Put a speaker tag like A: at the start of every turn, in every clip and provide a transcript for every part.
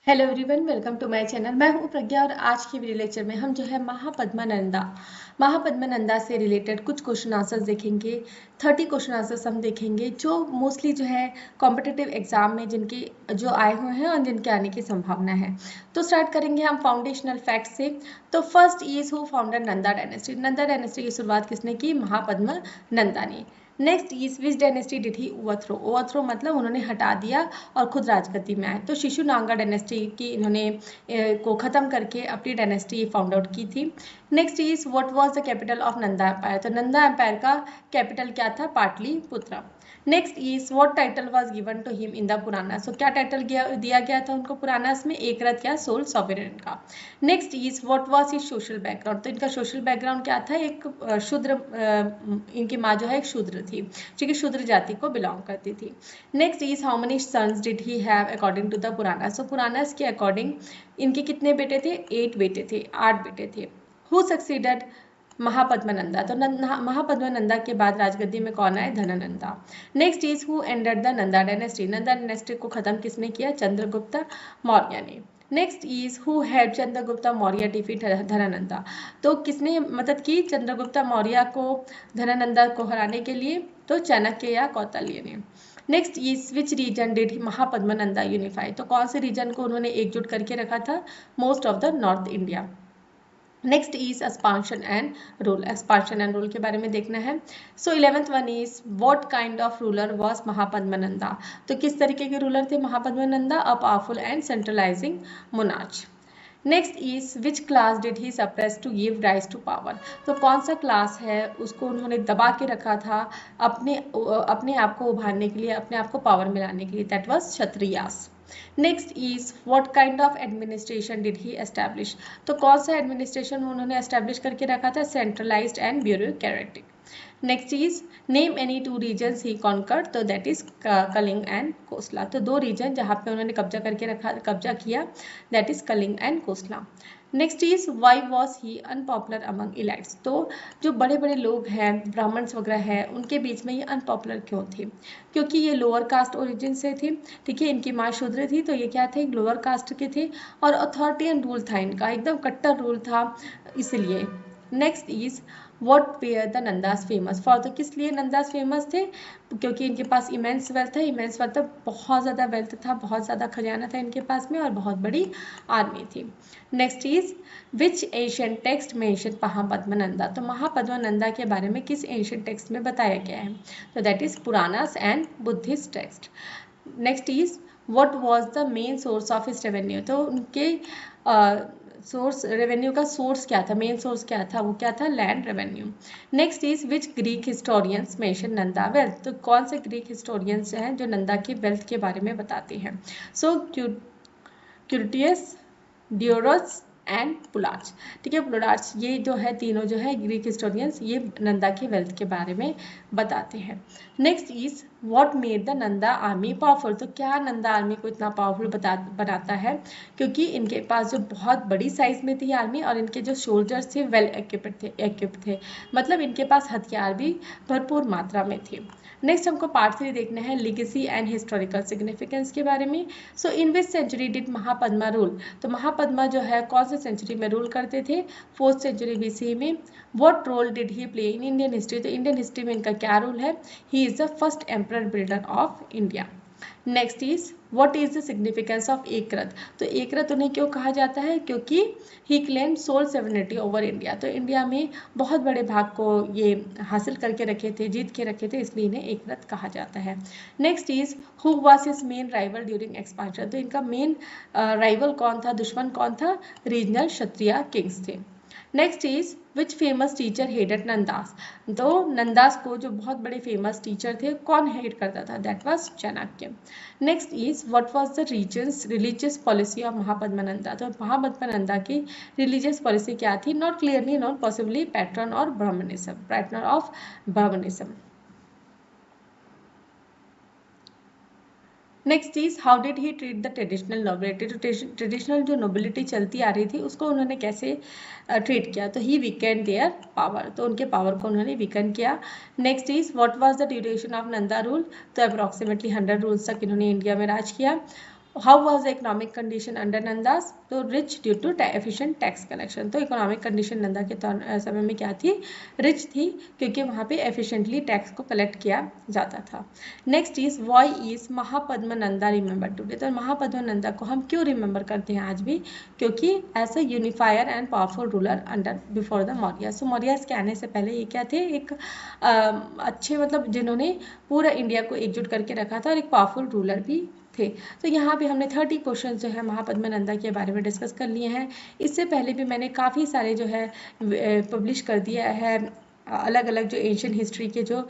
A: Hello everyone, welcome to my channel. मैं हूं प्रज्ञा और आज की वीडियो लेक्चर में हम जो है महापद्मा नंदा से रिलेटेड कुछ क्वेश्चन आंसर्स देखेंगे। 30 क्वेश्चन आंसर्स हम देखेंगे जो मोस्टली जो है कॉम्पिटिटिव एग्जाम में जिनके जो आए हुए हैं और जिनके आने की संभावना है। तो स्टार्ट करेंगे हम फाउंडेशनल फैक्ट से। तो first is who founder Nanda dynasty. Nanda dynasty की शुरुआत किसने की? महापद्मा नंदा ने। Next is which dynasty did he overthrow. Overthrow मतलब उन्होंने हटा दिया और खुद राजगद्दी में आए। तो शिशुनागा डायनेस्टी की इन्होंने को ख़त्म करके अपनी डायनेस्टी फाउंड आउट की थी। Next is what was the capital of Nanda empire. तो नंदा एम्पायर का कैपिटल क्या था? Pataliputra. Next is what title was given to him in the Purana. So क्या टाइटल दिया गया था उनको पुरानास में? एक रथ या सोल सॉवरेन का। Next is what was his social background. तो इनका सोशल बैकग्राउंड क्या था? एक शूद्र, इनकी माँ जो है एक शूद्र थी, जो कि शूद्र जाति को बिलोंग करती थी। Next is how many sons did he have according to the Purana. So Puranas के अकॉर्डिंग इनके कितने बेटे थे? 8 बेटे थे, 8 बेटे थे। Who succeeded Mahapadmananda. तो महापद्मनंदा के बाद राजगद्दी में कौन आए? Dhanananda. Next is who ended the Nanda dynasty. Nanda dynasty को खत्म किसने किया? चंद्रगुप्त मौर्य ने। Next is who help Chandragupta Maurya defeat Dhanananda. तो किसने मदद की चंद्रगुप्त मौर्य को धनानंदा को हराने के लिए? तो चाणक्य या कौटिल्य ने। Next is which reason did Mahapadmananda unify. तो कौन से रीजन को उन्होंने एकजुट करके रखा था? Most of the north India. Next is expansion and rule. Expansion and rule के बारे में देखना है। So 11th one is what kind of ruler was Mahapadmananda. तो किस तरीके के रूलर थे Mahapadmananda? A powerful and centralizing monarch. Next is which class did he suppress to give rise to power. तो कौन सा क्लास है उसको उन्होंने दबा के रखा था अपने आप को उभारने के लिए, अपने आप को पावर में लाने के लिए? That was Kshatriyas. Next is what kind of administration did he establish. तो कौन सा एडमिनिस्ट्रेशन उन्होंने एस्टैब्लिश करके रखा था? Centralised and bureaucratic. Next is name any 2 regions he conquered. तो that is Kalinga and Kosala. तो 2 रीजन जहाँ पे उन्होंने कब्जा किया, that is Kalinga and Kosala. Next is why was he unpopular among elites. तो जो बड़े बड़े लोग हैं, ब्राह्मण्स वगैरह हैं, उनके बीच में ये अनपॉपुलर क्यों थे? क्योंकि ये लोअर कास्ट ओरिजिन से थे, ठीक है, इनकी माँ शूद्र थी, तो ये क्या थे? लोअर कास्ट के थे और अथॉरिटियन रूल था इनका, एकदम कट्टर रूल था, इसलिए। Next is what were the Nandas famous for. तो किस लिए नंदास फेमस थे? क्योंकि इनके पास इमेंस वेल्थ है। इमेंस वेल्थ बहुत ज़्यादा वेल्थ था, बहुत ज़्यादा खजाना था इनके पास में और बहुत बड़ी आर्मी थी। Next is which Asian text mention Mahapadmananda. तो महापद्मनंदा के बारे में किस एशियन टेक्स्ट में बताया गया है? तो that is Puranas and Buddhist text. Next is what was the main source of his revenue. तो उनके सोर्स, रेवेन्यू का सोर्स क्या था? मेन सोर्स क्या था? वो क्या था? Land revenue. Next is which Greek historians mention Nanda wealth. तो कौन से ग्रीक हिस्टोरियंस हैं जो नंदा के वेल्थ के बारे में बताते हैं? सो क्यूटियस, डियोरस एंड पुलार्च, ठीक है, पुलार्च, ये जो है तीनों जो है ग्रीक हिस्टोरियंस, ये नंदा के वेल्थ के बारे में बताते हैं। Next is what made the Nanda army powerful. तो क्या नंदा आर्मी को इतना पावरफुल बनाता है? क्योंकि इनके पास जो बहुत बड़ी साइज में थी आर्मी और इनके जो सोल्जर्स थे वेल एक्विप्ड थे, मतलब इनके पास हथियार भी भरपूर मात्रा में थे। नेक्स्ट हमको पार्ट 3 देखना है, लिगेसी एंड हिस्टोरिकल सिग्निफिकेंस के बारे में। सो इन विच सेंचुरी डिड महापद्मा रूल। तो महापद्मा जो है कौन से सेंचुरी में रूल करते थे? 4th सेंचुरी BC में। What role did he play in Indian history. तो इंडियन हिस्ट्री में इनका क्या रोल है? He is the first emperor builder of India. Next is what is the significance of एक रथ। तो एक रथ उन्हें क्यों कहा जाता है? क्योंकि he claim sole sovereignty over India. तो इंडिया में बहुत बड़े भाग को ये हासिल करके रखे थे, जीत के रखे थे, इसलिए इन्हें एक रथ कहा जाता है। Next is who was his main rival during expansion. तो इनका मेन राइवल कौन था, दुश्मन कौन था? रीजनल क्षत्रिय किंग्स थे। Next is which famous teacher headed Nandas. तो नंदास को जो बहुत बड़े फेमस टीचर थे, कौन हेड करता था? That was Chanakya. Next is what was the religious policy of Mahapadmananda. तो महापद्मनंदा की रिलीजियस पॉलिसी क्या थी? Not clearly known, possibly pattern of Brahmanism. Next is how did he treat the traditional nobility. तो traditional जो नोबिलिटी चलती आ रही थी उसको उन्होंने कैसे ट्रीट किया? तो ही वीकेंड देयर पावर। तो उनके पावर को उन्होंने वीकन किया। Next is what was the duration of Nanda rule. तो अप्रॉक्सीमेटली 100 रूल्स तक इन्होंने इंडिया में राज किया। How was the economic condition under Nandas, तो rich due to efficient tax collection. तो इकोनॉमिक कंडीशन नंदा के समय में क्या थी, रिच थी, क्योंकि वहाँ पे एफिशिएंटली टैक्स को कलेक्ट किया जाता था। Next is why is Mahapadma Nanda remember today, तो महापद्म नंदा को हम क्यों रिमेंबर करते हैं आज भी, क्योंकि as a unifier and powerful ruler under before the Maurya. So Mauryas के आने से पहले ये क्या थे, एक अच्छे मतलब जिन्होंने पूरा इंडिया को एकजुट करके रखा था और एक पावरफुल रूलर भी थे। तो यहाँ पे हमने 30 क्वेश्चन जो है महापद्म नंदा के बारे में डिस्कस कर लिए हैं। इससे पहले भी मैंने काफ़ी सारे जो है पब्लिश कर दिया है, अलग अलग जो एशियन हिस्ट्री के जो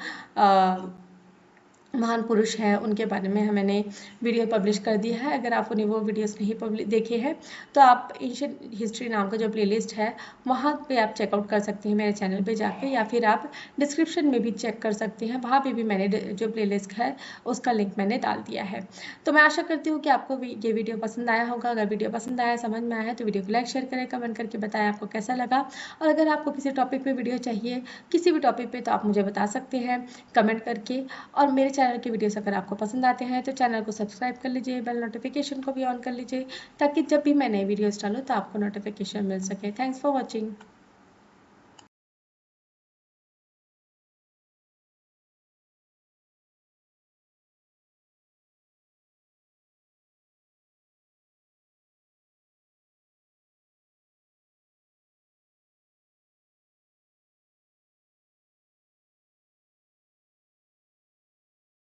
A: महान पुरुष हैं उनके बारे में मैंने वीडियो पब्लिश कर दिया है। अगर आपने वो वीडियोस नहीं देखे हैं तो आप एशियन हिस्ट्री नाम का जो प्लेलिस्ट है वहाँ पे आप चेकआउट कर सकते हैं मेरे चैनल पे जाके, या फिर आप डिस्क्रिप्शन में भी चेक कर सकते हैं, वहाँ पे भी मैंने जो प्लेलिस्ट है उसका लिंक मैंने डाल दिया है। तो मैं आशा करती हूँ कि आपको ये वीडियो पसंद आया होगा। अगर वीडियो पसंद आया, समझ में आया, तो वीडियो को लाइक शेयर करें, कमेंट करके बताएं आपको कैसा लगा। और अगर आपको किसी टॉपिक पे वीडियो चाहिए, किसी भी टॉपिक पे, तो आप मुझे बता सकते हैं कमेंट करके। और मेरे चैनल के वीडियोस अगर आपको पसंद आते हैं तो चैनल को सब्सक्राइब कर लीजिए, बेल नोटिफिकेशन को भी ऑन कर लीजिए, ताकि जब भी मैं नए वीडियोस डालूँ तो आपको नोटिफिकेशन मिल सके। Thanks for watching.